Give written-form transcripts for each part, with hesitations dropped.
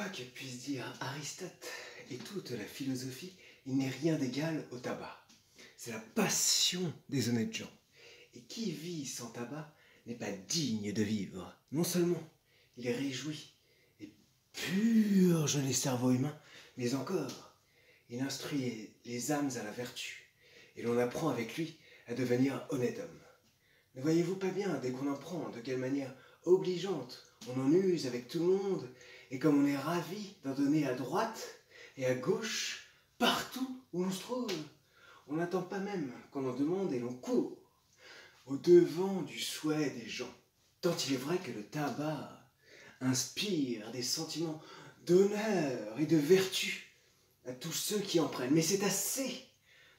Quoi que puisse dire Aristote et toute la philosophie, il n'est rien d'égal au tabac. C'est la passion des honnêtes gens. Et qui vit sans tabac n'est pas digne de vivre. Non seulement il réjouit et purge les cerveaux humains, mais encore il instruit les âmes à la vertu. Et l'on apprend avec lui à devenir honnête homme. Ne voyez-vous pas bien, dès qu'on en prend, de quelle manière obligeante on en use avec tout le monde, et comme on est ravi d'en donner à droite et à gauche, partout où l'on se trouve. On n'attend pas même qu'on en demande et l'on court au devant du souhait des gens. Tant il est vrai que le tabac inspire des sentiments d'honneur et de vertu à tous ceux qui en prennent. Mais c'est assez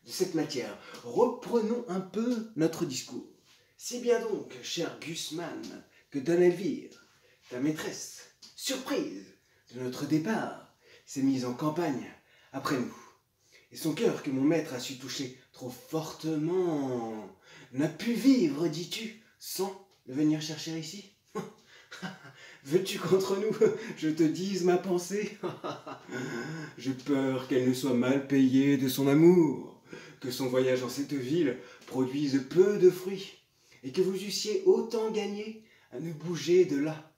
de cette matière. Reprenons un peu notre discours. Si bien donc, cher Gusman, que Dame Elvire, ta maîtresse, surprise de notre départ, s'est mise en campagne après nous. Et son cœur que mon maître a su toucher trop fortement n'a pu vivre, dis-tu, sans le venir chercher ici. Veux-tu qu'entre nous, je te dise ma pensée? J'ai peur qu'elle ne soit mal payée de son amour, que son voyage en cette ville produise peu de fruits, et que vous eussiez autant gagné à ne bouger de là.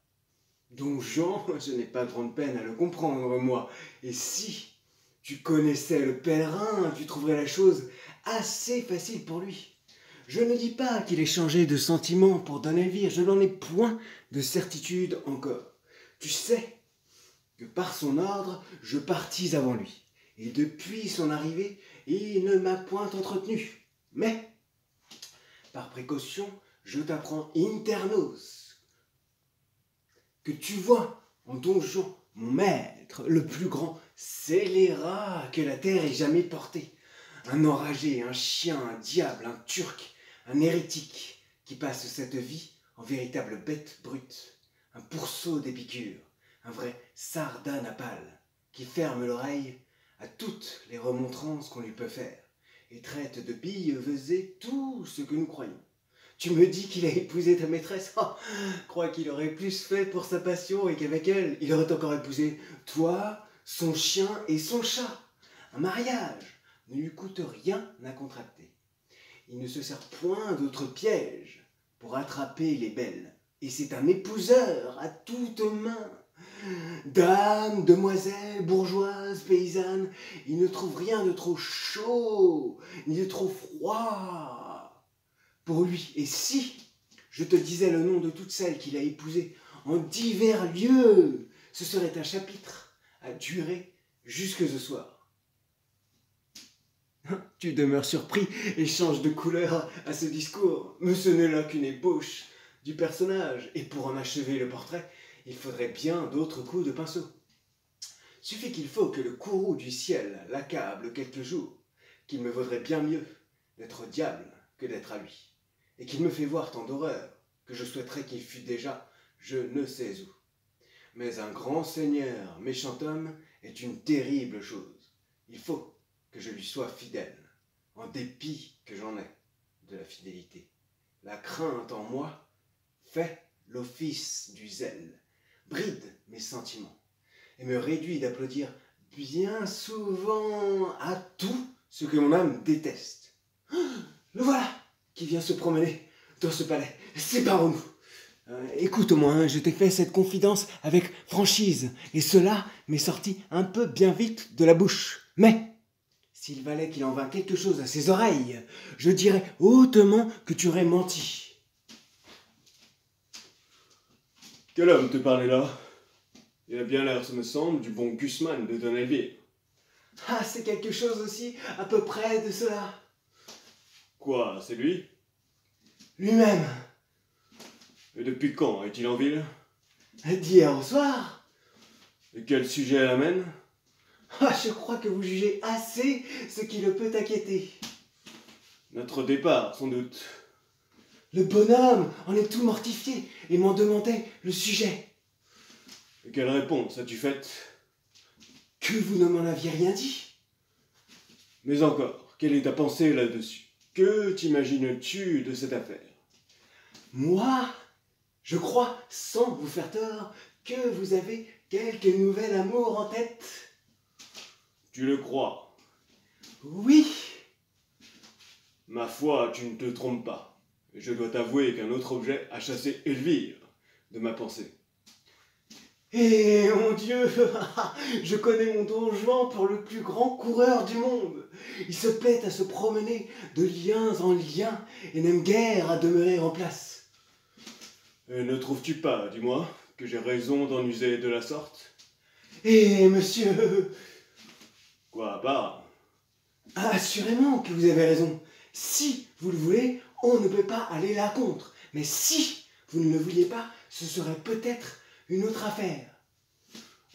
Donc Jean, je n'ai pas grande peine à le comprendre, moi. Et si tu connaissais le pèlerin, tu trouverais la chose assez facile pour lui. Je ne dis pas qu'il ait changé de sentiment pour Dame Elvire, je n'en ai point de certitude encore. Tu sais que par son ordre, je partis avant lui. Et depuis son arrivée, il ne m'a point entretenu. Mais, par précaution, je t'apprends internos que tu vois en Don Juan, mon maître, le plus grand scélérat que la terre ait jamais porté. Un enragé, un chien, un diable, un turc, un hérétique qui passe cette vie en véritable bête brute. Un pourceau d'Épicure, un vrai sardanapale qui ferme l'oreille à toutes les remontrances qu'on lui peut faire et traite de billevesée tout ce que nous croyons. Tu me dis qu'il a épousé ta maîtresse? Crois qu'il aurait plus fait pour sa passion et qu'avec elle, il aurait encore épousé toi, son chien et son chat. Un mariage ne lui coûte rien à contracter. Il ne se sert point d'autre piège pour attraper les belles. Et c'est un épouseur à toutes mains. Dames, demoiselles, bourgeoises, paysannes, il ne trouve rien de trop chaud, ni de trop froid pour lui. Et si je te disais le nom de toutes celles qu'il a épousées en divers lieux, ce serait un chapitre à durer jusque ce soir. Tu demeures surpris et changes de couleur à ce discours. Mais ce n'est là qu'une ébauche du personnage. Et pour en achever le portrait, il faudrait bien d'autres coups de pinceau. Suffit qu'il faut que le courroux du ciel l'accable quelques jours, qu'il me vaudrait bien mieux d'être au diable que d'être à lui, et qu'il me fait voir tant d'horreurs que je souhaiterais qu'il fût déjà je ne sais où. Mais un grand seigneur, méchant homme, est une terrible chose. Il faut que je lui sois fidèle, en dépit que j'en ai de la fidélité. La crainte en moi fait l'office du zèle, bride mes sentiments, et me réduit d'applaudir bien souvent à tout ce que mon âme déteste. Le voilà qui vient se promener dans ce palais. Séparons-nous. Écoute au moins, je t'ai fait cette confidence avec franchise, et cela m'est sorti un peu bien vite de la bouche. Mais s'il valait qu'il en vînt quelque chose à ses oreilles, je dirais hautement que tu aurais menti. Quel homme te parlait là? Il a bien l'air, ça me semble, du bon Gusman de Dame Elvire. Ah, c'est quelque chose aussi, à peu près de cela. Quoi, c'est lui? Lui-même. Et depuis quand est-il en ville? D'hier au soir. Et quel sujet elle amène? Ah, je crois que vous jugez assez ce qui le peut inquiéter. Notre départ, sans doute. Le bonhomme en est tout mortifié et m'en demandait le sujet. Et quelle réponse as-tu faite? Que vous ne m'en aviez rien dit. Mais encore, quelle est ta pensée là-dessus? Que t'imagines-tu de cette affaire? Moi, je crois, sans vous faire tort, que vous avez quelque nouvel amour en tête? Tu le crois? Oui. Ma foi, tu ne te trompes pas. Et je dois t'avouer qu'un autre objet a chassé Elvire de ma pensée. Eh mon Dieu, je connais mon Don Juan pour le plus grand coureur du monde. Il se plaît à se promener de liens en liens et n'aime guère à demeurer en place. Et ne trouves-tu pas, dis-moi, que j'ai raison d'en user de la sorte? Eh monsieur, Quoi, bah? assurément que vous avez raison. Si vous le voulez, on ne peut pas aller là contre. Mais si vous ne le vouliez pas, ce serait peut-être une autre affaire.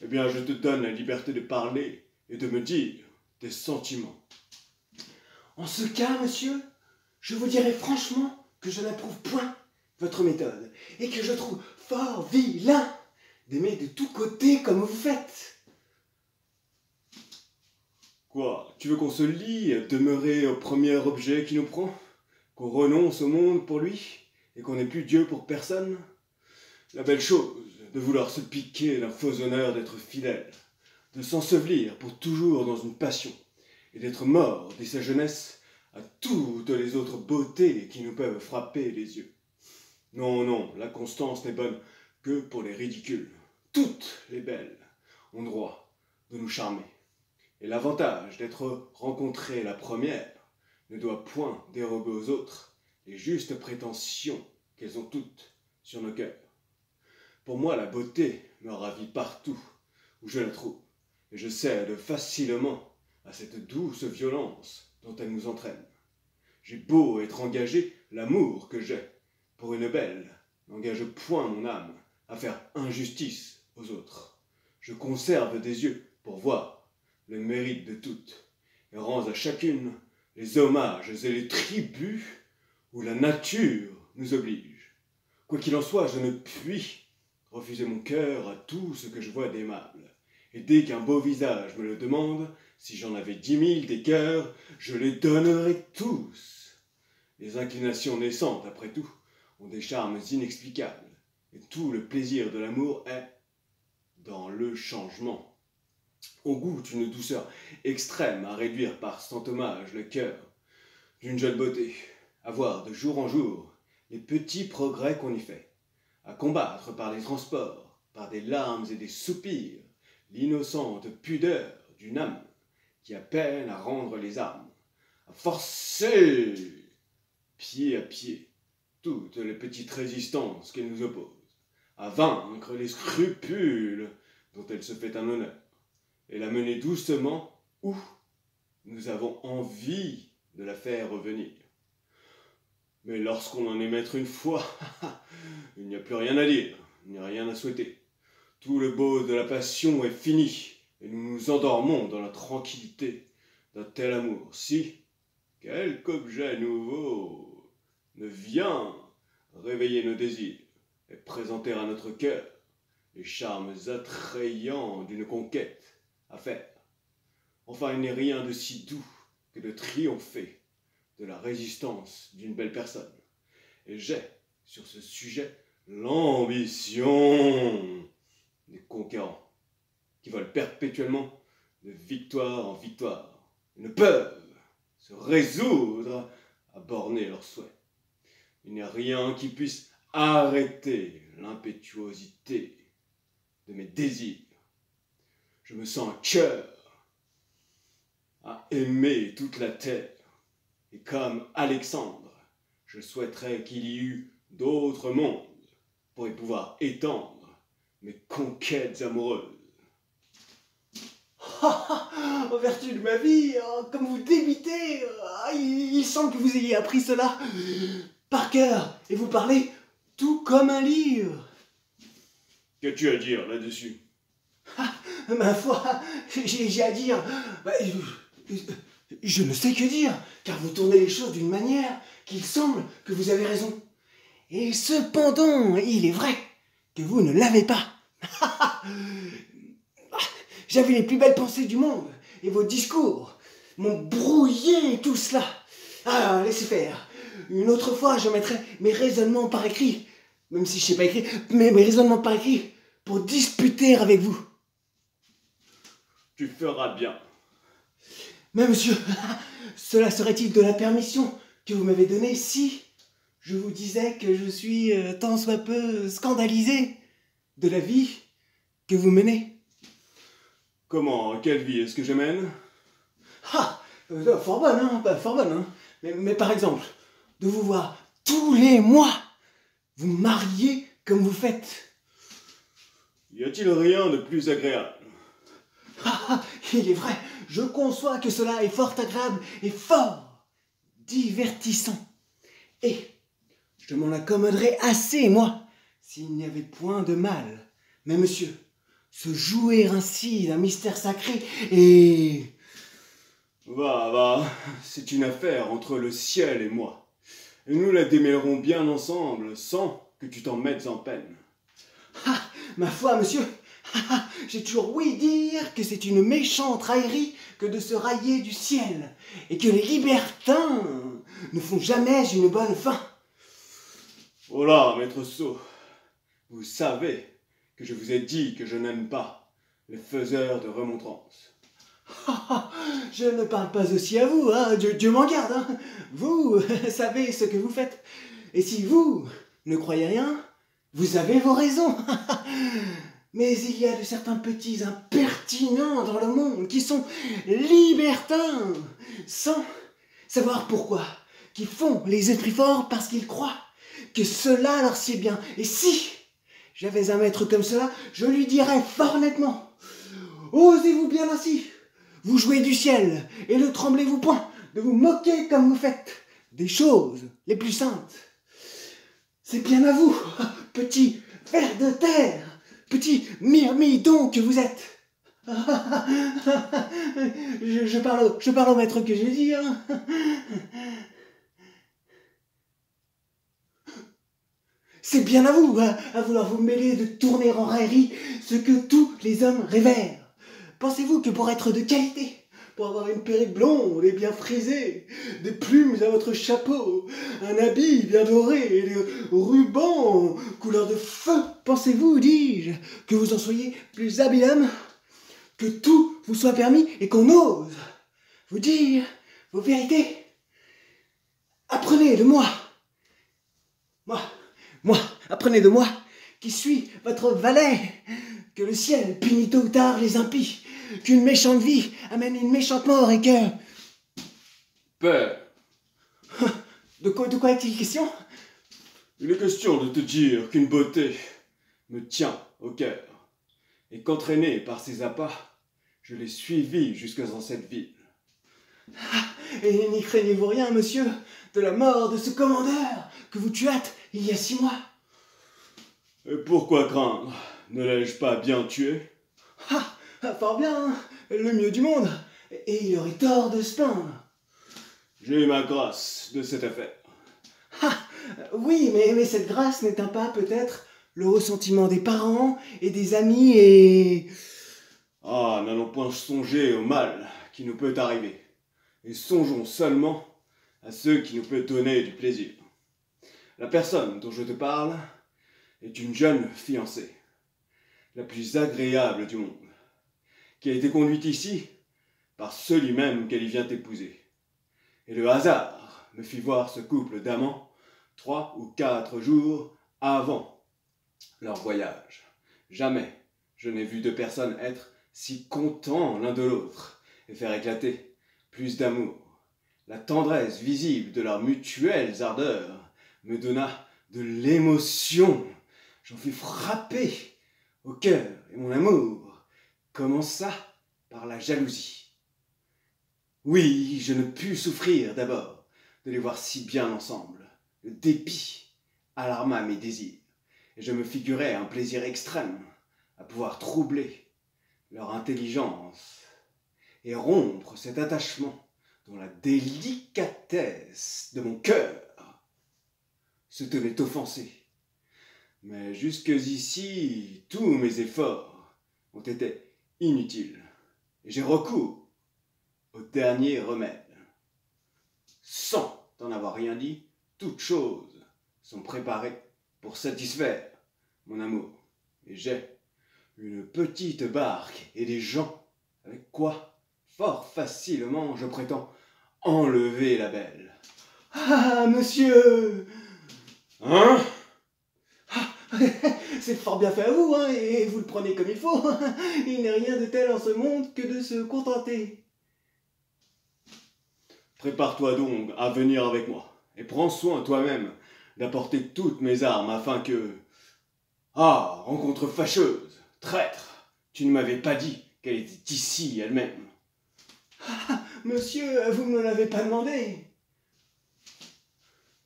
Eh bien, je te donne la liberté de parler et de me dire tes sentiments. En ce cas, monsieur, je vous dirai franchement que je n'approuve point votre méthode et que je trouve fort vilain d'aimer de tous côtés comme vous faites. Quoi, tu veux qu'on se lie à demeurer au premier objet qui nous prend? Qu'on renonce au monde pour lui et qu'on n'ait plus Dieu pour personne? La belle chose de vouloir se piquer d'un faux honneur d'être fidèle, de s'ensevelir pour toujours dans une passion et d'être mort dès sa jeunesse à toutes les autres beautés qui nous peuvent frapper les yeux. Non, non, la constance n'est bonne que pour les ridicules. Toutes les belles ont droit de nous charmer. Et l'avantage d'être rencontrée la première ne doit point dérober aux autres les justes prétentions qu'elles ont toutes sur nos cœurs. Pour moi, la beauté me ravit partout où je la trouve, et je cède facilement à cette douce violence dont elle nous entraîne. J'ai beau être engagé, l'amour que j'ai pour une belle n'engage point mon âme à faire injustice aux autres. Je conserve des yeux pour voir le mérite de toutes, et rends à chacune les hommages et les tributs où la nature nous oblige. Quoi qu'il en soit, je ne puis refuser mon cœur à tout ce que je vois d'aimable, et dès qu'un beau visage me le demande, si j'en avais 10 000 des cœurs, je les donnerais tous. Les inclinations naissantes, après tout, ont des charmes inexplicables, et tout le plaisir de l'amour est dans le changement. On goûte une douceur extrême à réduire par cent hommages le cœur d'une jeune beauté, à voir de jour en jour les petits progrès qu'on y fait, à combattre par les transports, par des larmes et des soupirs, l'innocente pudeur d'une âme qui a peine à rendre les armes, à forcer, pied à pied, toutes les petites résistances qu'elle nous oppose, à vaincre les scrupules dont elle se fait un honneur, et la mener doucement où nous avons envie de la faire revenir. Mais lorsqu'on en est maître une fois, il n'y a plus rien à dire, il n'y a rien à souhaiter. Tout le beau de la passion est fini, et nous nous endormons dans la tranquillité d'un tel amour. Si quelque objet nouveau ne vient réveiller nos désirs et présenter à notre cœur les charmes attrayants d'une conquête à faire. Enfin, il n'est rien de si doux que de triompher de la résistance d'une belle personne. Et j'ai, sur ce sujet, l'ambition des conquérants, qui volent perpétuellement de victoire en victoire, et ne peuvent se résoudre à borner leurs souhaits. Il n'y a rien qui puisse arrêter l'impétuosité de mes désirs. Je me sens un cœur à aimer toute la terre, et comme Alexandre, je souhaiterais qu'il y eût d'autres mondes pour y pouvoir étendre mes conquêtes amoureuses. En vertu de ma vie, comme vous débitez, il semble que vous ayez appris cela par cœur, et vous parlez tout comme un livre. Qu'as-tu à dire là-dessus? Ma foi, j'ai à dire... je ne sais que dire, car vous tournez les choses d'une manière qu'il semble que vous avez raison. Et cependant, il est vrai que vous ne l'avez pas. J'avais les plus belles pensées du monde, et vos discours m'ont brouillé tout cela. Ah, laissez faire. Une autre fois, je mettrai mes raisonnements par écrit, même si je ne sais pas écrire, mais mes raisonnements par écrit, pour disputer avec vous. Tu feras bien. Mais monsieur, cela serait-il de la permission que vous m'avez donnée si je vous disais que je suis tant soit peu scandalisé de la vie que vous menez? Comment, quelle vie est-ce que je mène? Ah, fort bonne, hein, pas fort bonne, hein. Mais par exemple, de vous voir tous les mois vous marier comme vous faites. Y a-t-il rien de plus agréable? Il est vrai, je conçois que cela est fort agréable et fort divertissant. Et je m'en accommoderais assez, moi, s'il n'y avait point de mal. Mais monsieur, se jouer ainsi d'un mystère sacré et... Va, c'est une affaire entre le ciel et moi. Et nous la démêlerons bien ensemble, sans que tu t'en mettes en peine. Ah, ma foi, monsieur, j'ai toujours ouï dire que c'est une méchante raillerie que de se railler du ciel, et que les libertins ne font jamais une bonne fin. Oh là, maître Sceau, vous savez que je vous ai dit que je n'aime pas les faiseurs de remontrances. Je ne parle pas aussi à vous, hein. Dieu m'en garde. Hein. Vous savez ce que vous faites. Et si vous ne croyez rien, vous avez vos raisons. Mais il y a de certains petits impertinents dans le monde qui sont libertins, sans savoir pourquoi, qui font les esprits forts parce qu'ils croient que cela leur sied bien. Et si j'avais un maître comme cela, je lui dirais fort nettement, osez-vous bien ainsi vous jouez du ciel et ne tremblez-vous point de vous moquer comme vous faites des choses les plus saintes. C'est bien à vous, petit ver de terre, petit myrmidon que vous êtes. Je parle au maître que j'ai dit. Hein. C'est bien à vous, à vouloir vous mêler de tourner en raillerie ce que tous les hommes révèrent. Pensez-vous que pour être de qualité, pour avoir une perruque blonde et bien frisée, des plumes à votre chapeau, un habit bien doré et des rubans couleur de feu, pensez-vous, dis-je, que vous en soyez plus habile homme, que tout vous soit permis et qu'on ose vous dire vos vérités? Apprenez de moi, apprenez de moi, qui suis votre valet, que le ciel punit tôt ou tard les impies, qu'une méchante vie amène une méchante mort et que... Père, De quoi est-il question? il est question de te dire qu'une beauté me tient au cœur, et qu'entraîné par ses appâts, je l'ai suivi jusque dans cette ville. Et n'y craignez-vous rien, monsieur, de la mort de ce commandeur que vous tuâtes il y a 6 mois? Et pourquoi craindre? Ne l'ai-je pas bien tué? Fort bien, le mieux du monde, et il aurait tort de se plaindre. J'ai eu ma grâce de cette affaire. Oui, mais cette grâce n'éteint pas peut-être le ressentiment des parents et des amis et... Ah, n'allons point songer au mal qui nous peut arriver, et songeons seulement à ce qui nous peut donner du plaisir. La personne dont je te parle est une jeune fiancée, la plus agréable du monde, qui a été conduite ici par celui même qu'elle y vient épouser. Et le hasard me fit voir ce couple d'amants 3 ou 4 jours avant leur voyage. Jamais je n'ai vu 2 personnes être si contents l'un de l'autre et faire éclater plus d'amour. La tendresse visible de leurs mutuelles ardeurs me donna de l'émotion. J'en fus frappé au cœur et mon amour commença par la jalousie. Oui, je ne pus souffrir d'abord de les voir si bien ensemble. Le dépit alarma mes désirs, et je me figurais un plaisir extrême à pouvoir troubler leur intelligence et rompre cet attachement dont la délicatesse de mon cœur se tenait offensée. Mais jusqu'ici, tous mes efforts ont été inutiles, et j'ai recours au dernier remède. Sans t'en avoir rien dit, toutes choses sont préparées pour satisfaire mon amour, et j'ai une petite barque et des gens, avec quoi, fort facilement, je prétends, enlever la belle. Ah, monsieur! Hein? C'est fort bien fait à vous, hein, et vous le prenez comme il faut. Il n'est rien de tel en ce monde que de se contenter. Prépare-toi donc à venir avec moi, et prends soin toi-même d'apporter toutes mes armes afin que... Ah, rencontre fâcheuse, traître, tu ne m'avais pas dit qu'elle était ici elle-même. Ah, monsieur, vous ne me l'avez pas demandé.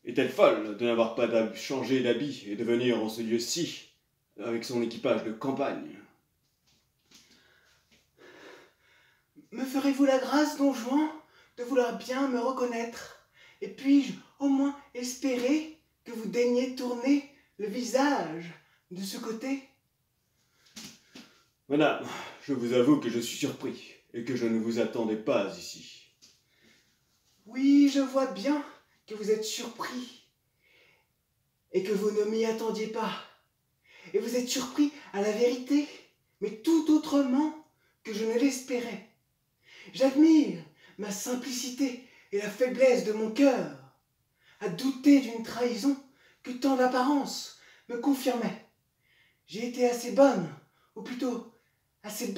Est-elle folle de n'avoir pas changé d'habit et de venir en ce lieu-ci, avec son équipage de campagne? Me ferez-vous la grâce, don Juan, de vouloir bien me reconnaître? Et puis-je au moins espérer que vous daigniez tourner le visage de ce côté? Madame, je vous avoue que je suis surpris, et que je ne vous attendais pas ici. Oui, je vois bien que vous êtes surpris, et que vous ne m'y attendiez pas. Et vous êtes surpris à la vérité, mais tout autrement que je ne l'espérais. J'admire ma simplicité et la faiblesse de mon cœur, à douter d'une trahison que tant d'apparence me confirmait. J'ai été assez bonne, ou plutôt assez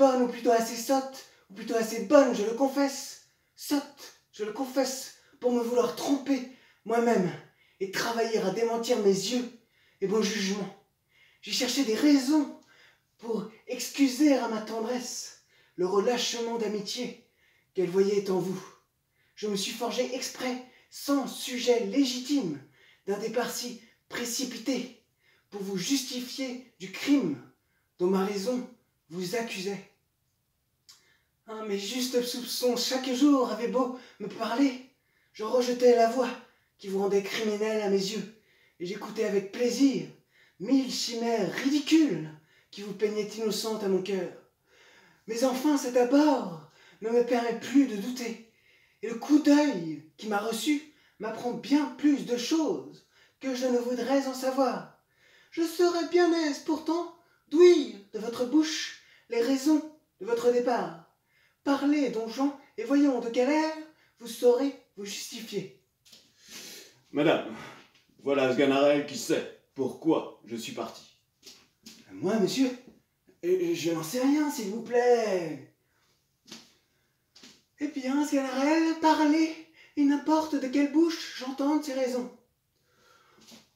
sotte, ou plutôt assez bonne, je le confesse, sotte, je le confesse, pour me vouloir tromper moi-même et travailler à démentir mes yeux et mon jugement. J'ai cherché des raisons pour excuser à ma tendresse le relâchement d'amitié qu'elle voyait en vous. Je me suis forgé exprès, sans sujet légitime, d'un départ si précipité, pour vous justifier du crime dont ma raison vous accusait. Ah, mes justes soupçons chaque jour avaient beau me parler, je rejetais la voix qui vous rendait criminel à mes yeux, et j'écoutais avec plaisir 1000 chimères ridicules qui vous peignaient innocente à mon cœur. Mais enfin, cet abord ne me permet plus de douter, et le coup d'œil qui m'a reçu m'apprend bien plus de choses que je ne voudrais en savoir. Je serais bien aise pourtant d'ouïr de votre bouche les raisons de votre départ. Parlez, don Juan, et voyons de quel air vous saurez vous justifier. Madame, voilà Sganarelle qui sait pourquoi je suis parti. Moi, monsieur, je n'en sais rien, s'il vous plaît. Eh bien, Sganarelle, parlez, et n'importe de quelle bouche j'entende ces raisons.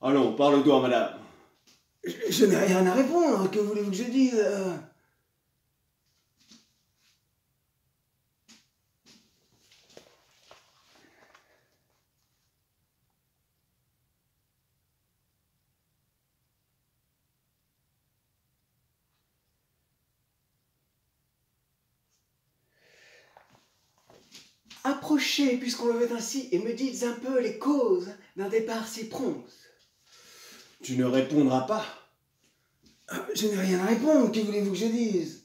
Allons, parle-toi, madame. Je n'ai rien à répondre, que voulez-vous que je dise? Approchez, puisqu'on le veut ainsi, et me dites un peu les causes d'un départ si prompt. Tu ne répondras pas. Je n'ai rien à répondre, que voulez-vous que je dise?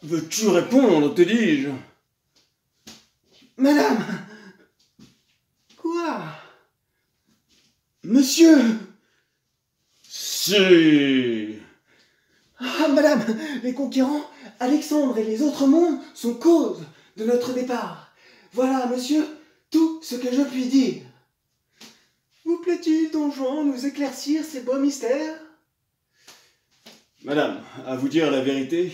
Veux-tu répondre, te dis-je? Madame! Quoi? Monsieur! Si. Ah, madame, les conquérants, Alexandre et les autres mondes sont cause de notre départ. Voilà, monsieur, tout ce que je puis dire. Vous plaît-il, don Juan, nous éclaircir ces beaux mystères? Madame, à vous dire la vérité,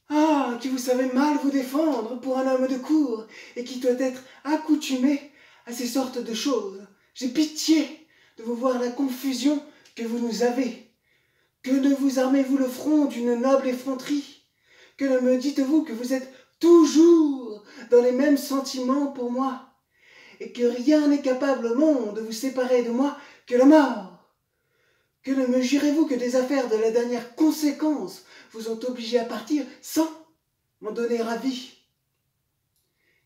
Ah, qui vous savez mal vous défendre pour un homme de cour, et qui doit être accoutumé à ces sortes de choses. J'ai pitié de vous voir la confusion que vous nous avez. Que ne vous armez-vous le front d'une noble effronterie? Que ne me dites-vous que vous êtes toujours dans les mêmes sentiments pour moi, et que rien n'est capable au monde de vous séparer de moi que la mort? Que ne me jurez-vous que des affaires de la dernière conséquence vous ont obligé à partir sans m'en donner avis?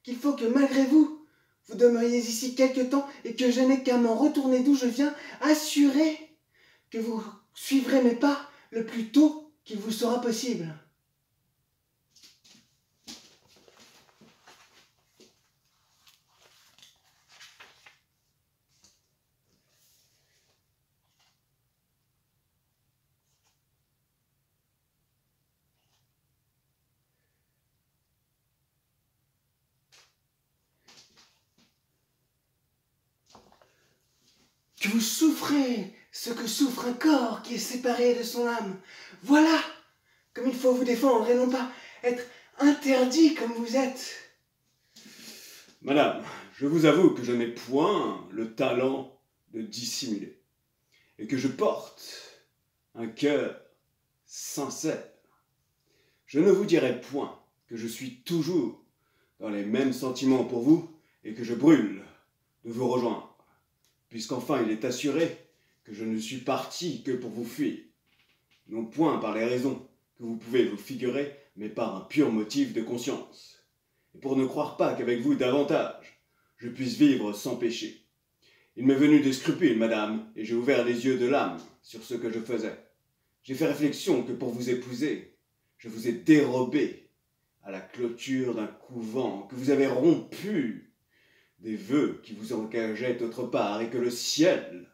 Qu'il faut que malgré vous, vous demeuriez ici quelque temps et que je n'ai qu'à m'en retourner d'où je viens, assuré que vous suivrez mes pas le plus tôt qu'il vous sera possible. que vous souffrez ce que souffre un corps qui est séparé de son âme. Voilà comme il faut vous défendre et non pas être interdit comme vous êtes. Madame, je vous avoue que je n'ai point le talent de dissimuler et que je porte un cœur sincère. Je ne vous dirai point que je suis toujours dans les mêmes sentiments pour vous et que je brûle de vous rejoindre, puisqu'enfin il est assuré que je ne suis parti que pour vous fuir, non point par les raisons que vous pouvez vous figurer, mais par un pur motif de conscience, et pour ne croire pas qu'avec vous davantage je puisse vivre sans péché. Il m'est venu des scrupules, madame, et j'ai ouvert les yeux de l'âme sur ce que je faisais. J'ai fait réflexion que pour vous épouser, je vous ai dérobé à la clôture d'un couvent, que vous avez rompu des vœux qui vous engageaient autre part, et que le ciel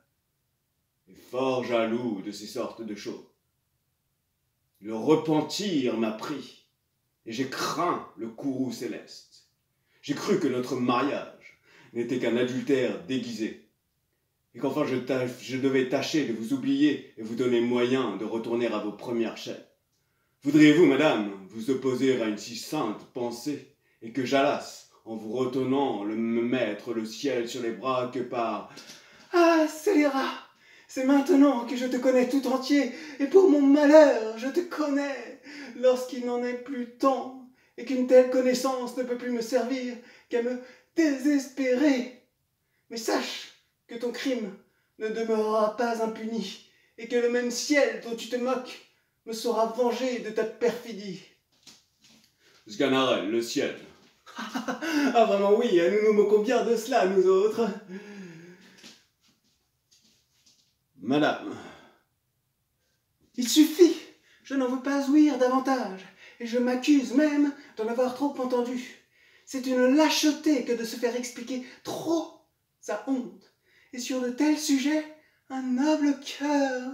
est fort jaloux de ces sortes de choses. Le repentir m'a pris, et j'ai craint le courroux céleste. J'ai cru que notre mariage n'était qu'un adultère déguisé, et qu'enfin je devais tâcher de vous oublier et vous donner moyen de retourner à vos premières chaînes. Voudriez-vous, madame, vous opposer à une si sainte pensée, et que j'allasse, en vous retenant, me mettre le ciel sur les bras que par... Ah, scélérat! C'est maintenant que je te connais tout entier, et pour mon malheur, je te connais, lorsqu'il n'en est plus temps, et qu'une telle connaissance ne peut plus me servir qu'à me désespérer. Mais sache que ton crime ne demeurera pas impuni, et que le même ciel dont tu te moques me saura venger de ta perfidie. Sganarelle, le ciel. Ah, vraiment oui, nous nous moquons bien de cela, nous autres. Madame, Il suffit, je n'en veux pas ouïr davantage, et je m'accuse même d'en avoir trop entendu. C'est une lâcheté que de se faire expliquer trop sa honte, et sur de tels sujets, un noble cœur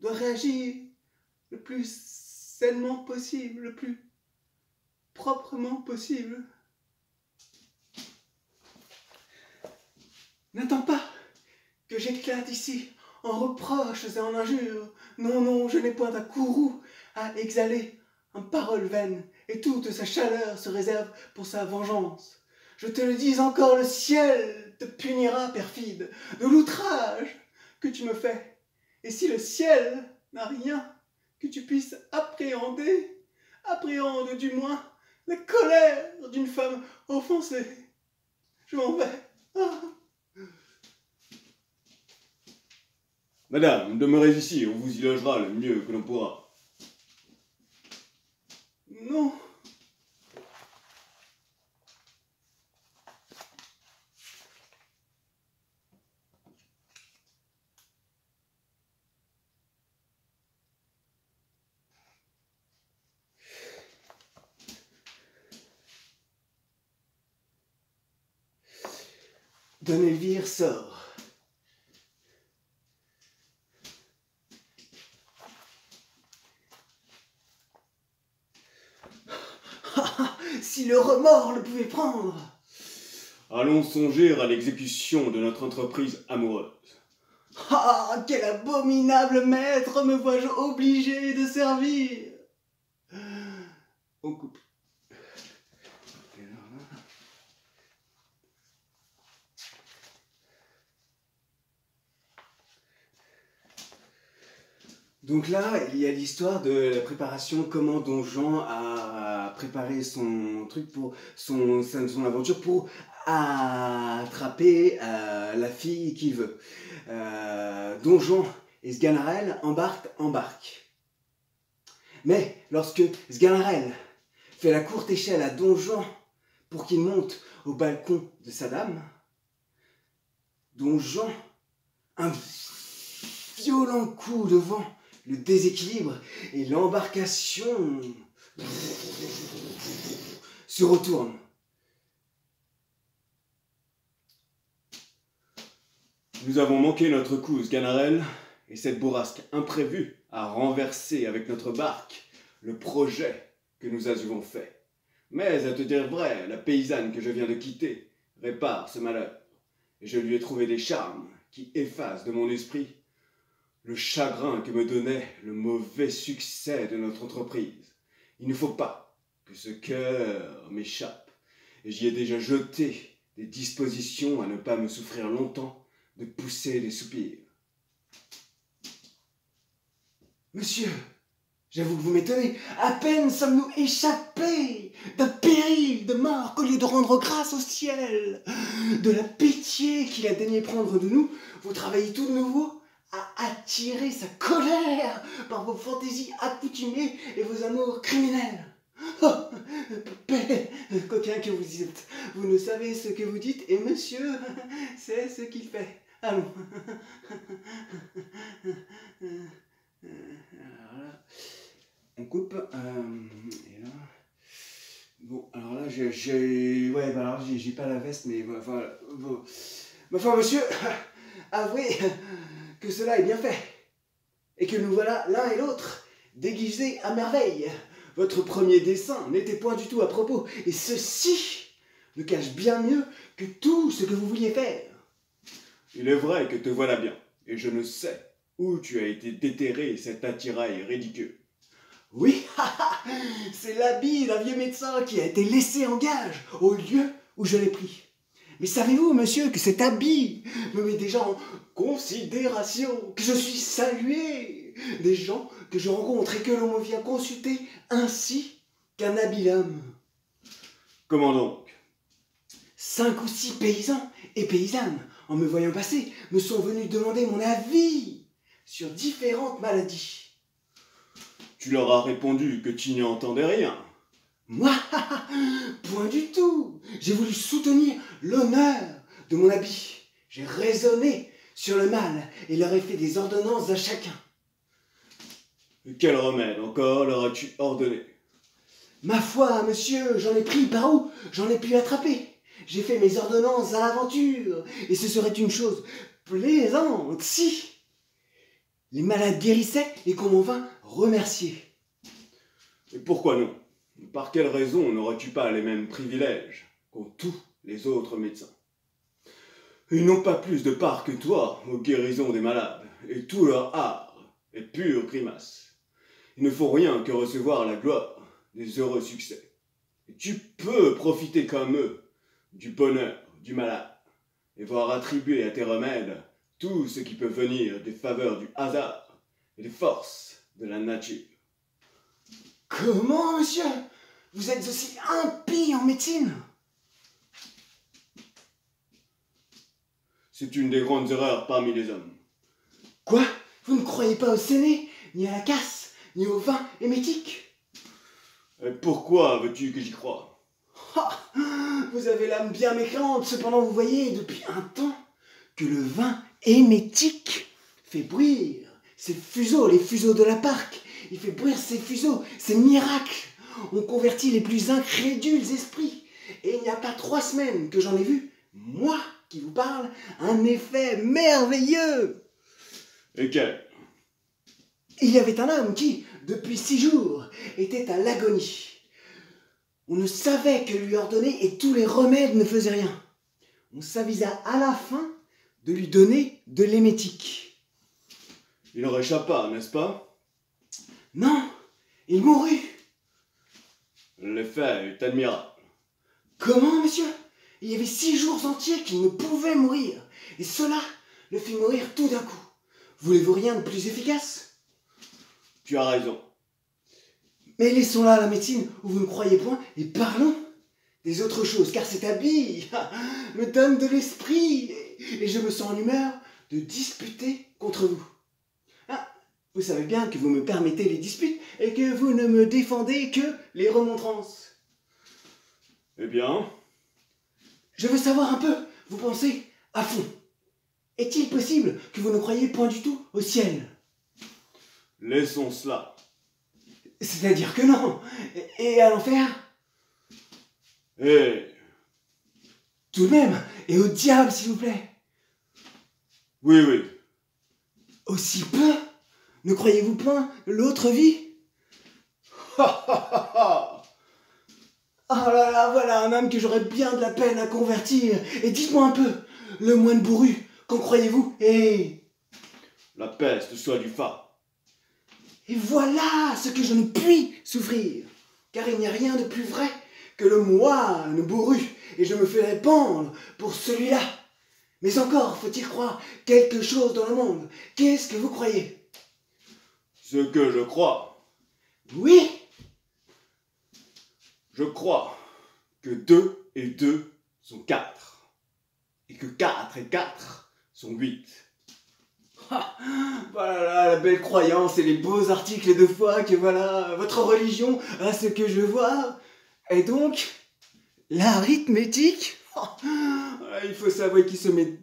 doit réagir le plus sainement possible, le plus proprement possible. N'attends pas que j'éclate ici en reproches et en injures. Non, non, je n'ai point un courroux à exhaler en paroles vaines, et toute sa chaleur se réserve pour sa vengeance. Je te le dis encore, le ciel te punira, perfide, de l'outrage que tu me fais. Et si le ciel n'a rien que tu puisses appréhender, appréhende du moins la colère d'une femme offensée. Je m'en vais. Ah. madame, demeurez ici, on vous y logera le mieux que l'on pourra. Non. Don Elvire sort. Si le remords le pouvait prendre. Allons songer à l'exécution de notre entreprise amoureuse. Ah, quel abominable maître me vois-je obligé de servir. On coupe. Donc là, il y a l'histoire de la préparation, comment Don Juan a préparé son truc pour son aventure pour attraper la fille qu'il veut. Don Juan et Sganarelle embarquent. Mais lorsque Sganarelle fait la courte échelle à Don Juan pour qu'il monte au balcon de sa dame, Don Juan, un violent coup de vent le déséquilibre et l'embarcation se retourne. Nous avons manqué notre coup, Sganarelle, et cette bourrasque imprévue a renversé avec notre barque le projet que nous avions fait. Mais, à te dire vrai, la paysanne que je viens de quitter répare ce malheur, et je lui ai trouvé des charmes qui effacent de mon esprit le chagrin que me donnait le mauvais succès de notre entreprise. Il ne faut pas que ce cœur m'échappe, et j'y ai déjà jeté des dispositions à ne pas me souffrir longtemps de pousser des soupirs. Monsieur, j'avoue que vous m'étonnez. À peine sommes-nous échappés d'un péril de mort qu'au lieu de rendre grâce au ciel, de la pitié qu'il a daigné prendre de nous, vous travaillez tout de nouveau à attirer sa colère par vos fantaisies accoutumées et vos amours criminels. Oh, coquin que vous êtes, vous ne savez ce que vous dites et monsieur sait ce qu'il fait. Allons. Alors là, on coupe. Et là. Bon, alors là, ouais, bah alors j'ai pas la veste, mais voilà. Ma foi, monsieur, avouez que cela est bien fait. Et que nous voilà l'un et l'autre déguisés à merveille. Votre premier dessin n'était point du tout à propos. Et ceci me cache bien mieux que tout ce que vous vouliez faire. Il est vrai que te voilà bien, et je ne sais où tu as été déterré cet attirail ridicule. Oui, c'est l'habit d'un vieux médecin qui a été laissé en gage au lieu où je l'ai pris. Mais savez-vous, monsieur, que cet habit me met déjà en considération, que je suis salué des gens que je rencontre et que l'on me vient consulter ainsi qu'un habile homme. Comment donc? 5 ou 6 paysans et paysannes, en me voyant passer, me sont venus demander mon avis sur différentes maladies. Tu leur as répondu que tu n'y entendais rien. Moi, point du tout. J'ai voulu soutenir l'honneur de mon habit. J'ai raisonné sur le mal et leur ai fait des ordonnances à chacun. Et quel remède encore leur as-tu ordonné? Ma foi, monsieur, j'en ai pris par où j'en ai pu attraper. J'ai fait mes ordonnances à l'aventure, et ce serait une chose plaisante si les malades guérissaient et qu'on m'en vint remercier. Et pourquoi non? Par quelle raison n'aurais-tu pas les mêmes privilèges qu'ont tous les autres médecins? Ils n'ont pas plus de part que toi aux guérisons des malades, et tout leur art est pure grimace. Il ne faut rien que recevoir la gloire des heureux succès. Et tu peux profiter comme eux du bonheur du malade, et voir attribuer à tes remèdes tout ce qui peut venir des faveurs du hasard et des forces de la nature. Comment, monsieur? Vous êtes aussi impie en médecine? C'est une des grandes erreurs parmi les hommes. Quoi? Vous ne croyez pas au séné, ni à la casse, ni au vin émétique? Et pourquoi veux-tu que j'y croie? Vous avez l'âme bien mécréante, cependant vous voyez depuis un temps que le vin émétique fait bruire ses fuseaux, les fuseaux de la Parque. Il fait bruire ses fuseaux, ses miracles. On convertit les plus incrédules esprits. Et il n'y a pas 3 semaines que j'en ai vu, moi qui vous parle, un effet merveilleux. Et quel? Il y avait un homme qui, depuis 6 jours, était à l'agonie. On ne savait que lui ordonner et tous les remèdes ne faisaient rien. On s'avisa à la fin de lui donner de l'émétique. Il en réchappa, n'est-ce pas? Non, il mourut. L'effet est admirable. Comment, monsieur? Il y avait 6 jours entiers qu'il ne pouvait mourir. Et cela le fit mourir tout d'un coup. Voulez-vous rien de plus efficace? Tu as raison. Mais laissons là la médecine où vous ne croyez point et parlons des autres choses, car cet habit me donne de l'esprit et je me sens en humeur de disputer contre vous. Ah, vous savez bien que vous me permettez les disputes et que vous ne me défendez que les remontrances. Eh bien? Je veux savoir un peu, vous pensez à fond. Est-il possible que vous ne croyiez point du tout au ciel? Laissons cela. C'est-à-dire que non. Et à l'enfer? Eh! Tout de même. Et au diable, s'il vous plaît. Oui, oui. Aussi peu? Ne croyez-vous point l'autre vie? Oh là là, voilà un homme que j'aurais bien de la peine à convertir. Et dites-moi un peu, le moine bourru, qu'en croyez-vous? La peste soit du fa. Et voilà ce que je ne puis souffrir. Car il n'y a rien de plus vrai que le moine bourru. Et je me ferai pendre pour celui-là. Mais encore faut-il croire quelque chose dans le monde. Qu'est-ce que vous croyez? Ce que je crois. Oui? Je crois que 2 et 2 sont 4. Et que 4 et 4 sont 8. Ah, voilà la belle croyance et les beaux articles de foi que voilà, votre religion, à ce que je vois. Et donc, l'arithmétique, voilà, il faut savoir qu'il se met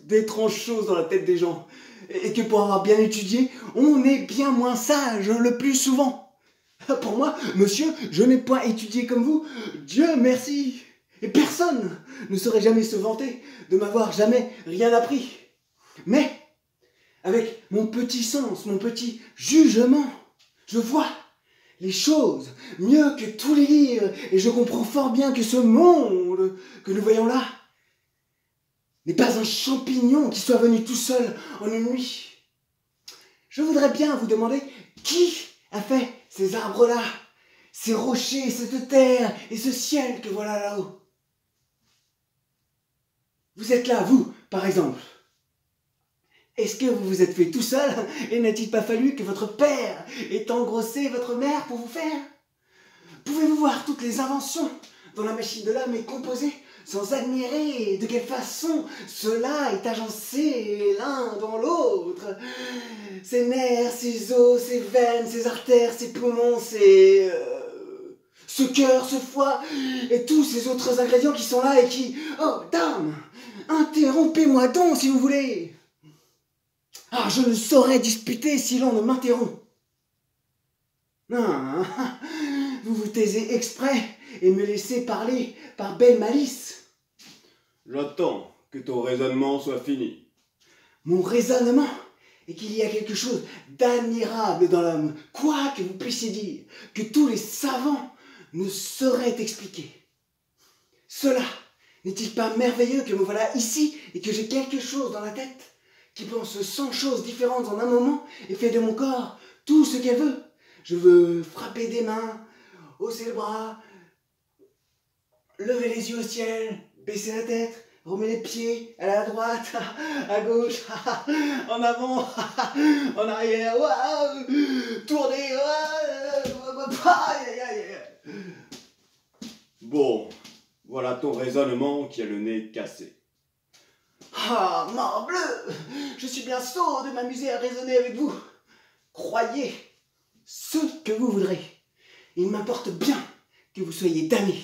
d'étranges choses dans la tête des gens. Et que pour avoir bien étudié, on est bien moins sage le plus souvent. Pour moi, monsieur, je n'ai pas étudié comme vous, Dieu merci. Et personne ne saurait jamais se vanter de m'avoir jamais rien appris. Mais, avec mon petit sens, mon petit jugement, je vois les choses mieux que tous les livres et je comprends fort bien que ce monde que nous voyons là n'est pas un champignon qui soit venu tout seul en une nuit. Je voudrais bien vous demander qui a fait ces arbres-là, ces rochers, cette terre et ce ciel que voilà là-haut. Vous êtes là, vous, par exemple. Est-ce que vous vous êtes fait tout seul et n'a-t-il pas fallu que votre père ait engrossé votre mère pour vous faire? Pouvez-vous voir toutes les inventions dont la machine de l'homme est composée sans admirer de quelle façon cela est agencé l'un dans l'autre? Ses nerfs, ses os, ses veines, ses artères, ses poumons, ce cœur, ce foie et tous ces autres ingrédients qui sont là et qui... Oh, dame, interrompez-moi donc si vous voulez. Ah, je ne saurais disputer si l'on ne m'interrompt. Non, vous vous taisez exprès et me laissez parler par belle malice. J'attends que ton raisonnement soit fini. Mon raisonnement est qu'il y a quelque chose d'admirable dans l'homme, quoi que vous puissiez dire, que tous les savants ne sauraient expliquer. Cela n'est-il pas merveilleux que me voilà ici et que j'ai quelque chose dans la tête qui pense 100 choses différentes en un moment et fait de mon corps tout ce qu'elle veut? Je veux frapper des mains, hausser le bras, lever les yeux au ciel, baisser la tête, remettre les pieds à la droite, à gauche, en avant, en arrière, tourner. Bon, voilà ton raisonnement qui a le nez cassé. Ah, morbleu! Je suis bien sot de m'amuser à raisonner avec vous. Croyez ce que vous voudrez. Il m'importe bien que vous soyez damnés.